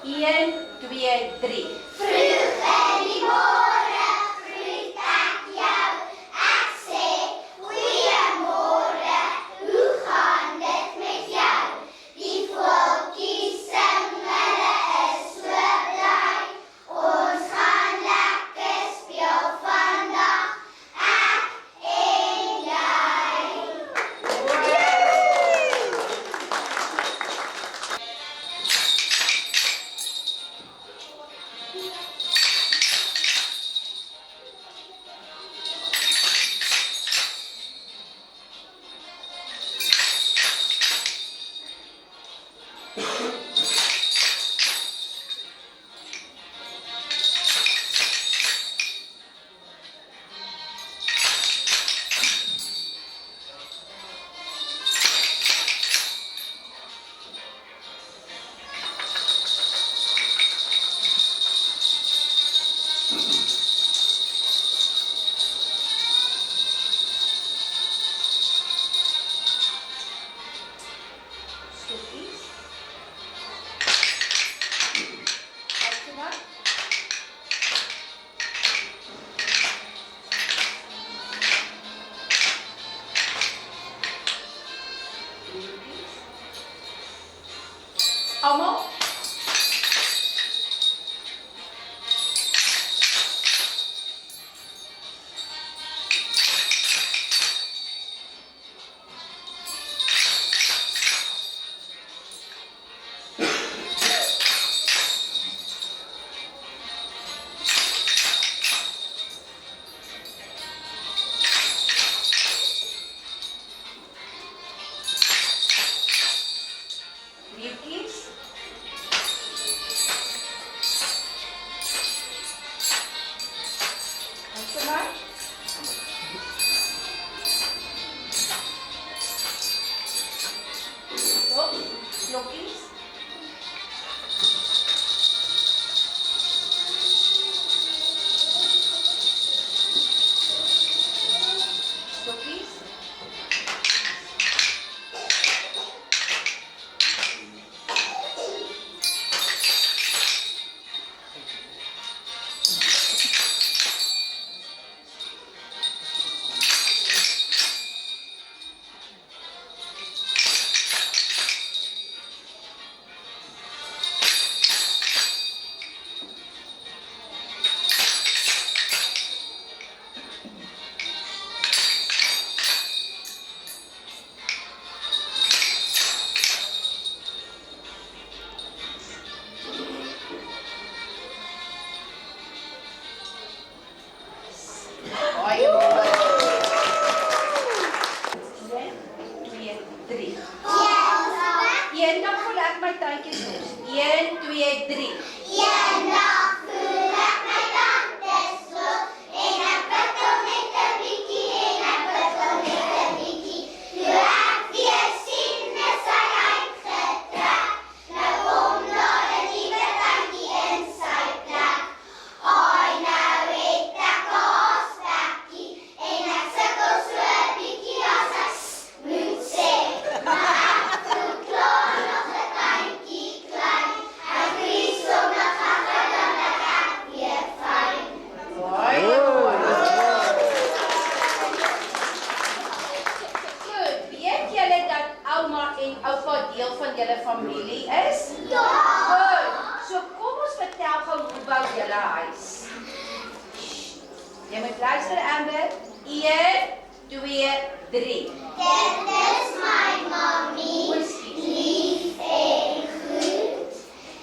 1, 2, 3. Vroeg in die môre groet ek jou. Ek sê goeiemôre, hoe gaan dit met jou? Die voeltjies sing, hulle is so bly. Ons gaan lekker speel vandag, ek en jy. Stokkies. Luister maar. Almal. Liefjes. Luister maar. Stop. Blokkies. Stokkies. Baie mooi. 1, 2, 3. Eendag voel ek my tandjies los. 1, 2, 3. Eendag voel ek my tandjies los en ek wikkel net 'n bietjie en ek wikkel net 'n bietjie. Toe ek weer sien is hy uitgetrek. Nou kom daar 'n nuwe tandjie in sy plek. Ai, nou het ek 'n haastekkie en ek sukkel so 'n bietjie as ek moet sê. Maar ek voel klaar nog 'n tandjie klein. Ek vries sommer gou dan ek weer fyn. Baie mooi. Goed, weet julle dat ouma en oupa deel van julle familie is? Ja! Goed, so kom ons vertel gou hoe bou julle huis. Jy moet luister, Amber. 1, 2, 3. Dit is my mammie, Oeskies. lief en goed.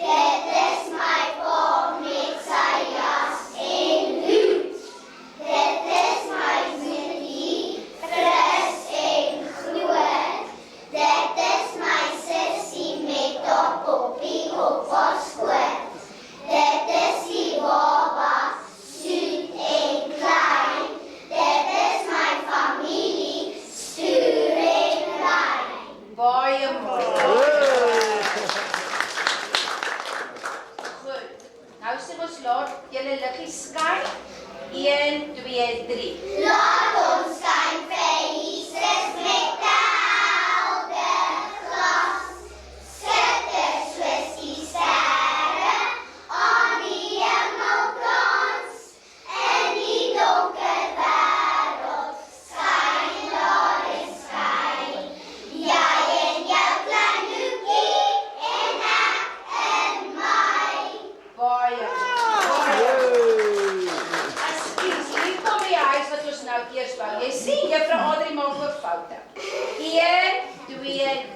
Dit is my pa met sy jas en hoed. Dit is my moedie, fris en groot. Dit is my sussie met haar poppie op haar skoot. Dit is die baba, soet en klein. Dit is my familie, stoer en klein. Baie mooi. Goed, nou sê ons laat julle liggies skyn. 1, 2, 3. Laat ons skyn vir Jesus met 'n helder glas. Skitter soos die sterre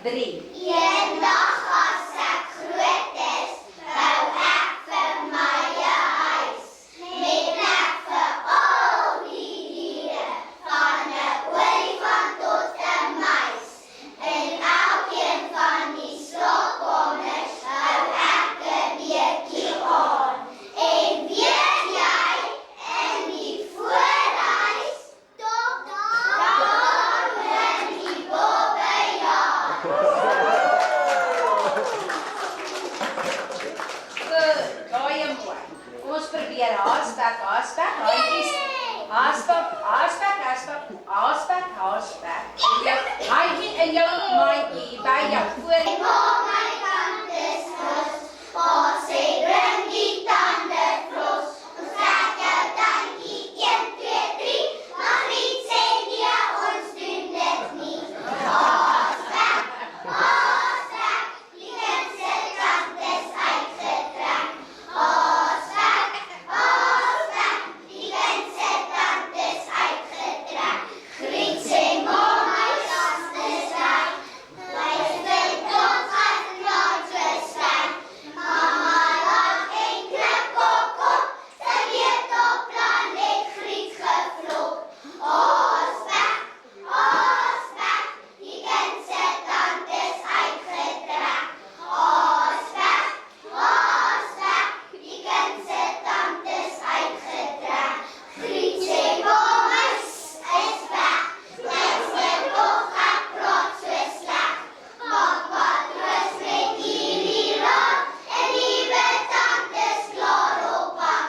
3. Eendag as ek groot is, bou ek vir my 'n huis. Met ek vir al die diere, van 'n olifant tot 'n muis. En elkeen van die slaapkamers hou ek 'n bietjie aan. En weet jy, in die voorhuis, daar woon die bobbejaan. Goed, baie mooi. Kom ons probeer haaspak, handjies. Haaspak, handjie in jou mandjie, by jou voor. Maar my kant is los, pa sê bring die tande vlos. Ons trek jou tandjie 1, 2, 3, maar Griet sê nee, ons doen dit nie. Haaspak, die kind se tand is uitgetrek. Haaspak, die kind se tand is uitgetrek. Griet sê maar my tand is reg. Luister tot as klaar is weg. Mama lag en knip kop, sy weet op plan het Griet gevlop. Haaspak, die kind se tand is uitgetrek. Haaspak, die kind se tand is uitgetrek. Griet sê maar my is weg. Niks meer nog, ek praat so sleg. Maak wat rus met hierdie raad, en nuwe tand is klaar op pad.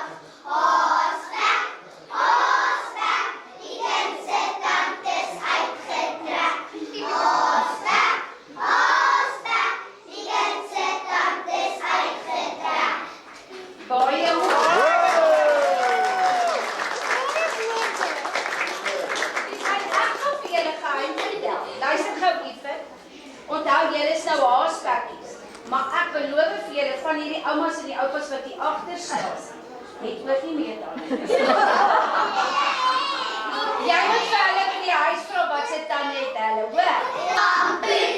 Haaspak, die kind se tand is uitgetrek. Haaspak, die kind se tand is uitgetrek. Baie mooi. Ek gaan vir julle geheim vertel. Luister gou liefie. Onthou julle is nou haaspekkies. Maar ek beloof vir julle van hierdie oumas en die oupas wat hier agter staan, het ook nie meer dan. Jy moet vir hulle by die huis vra wat se tande het hulle, hoor? Lampen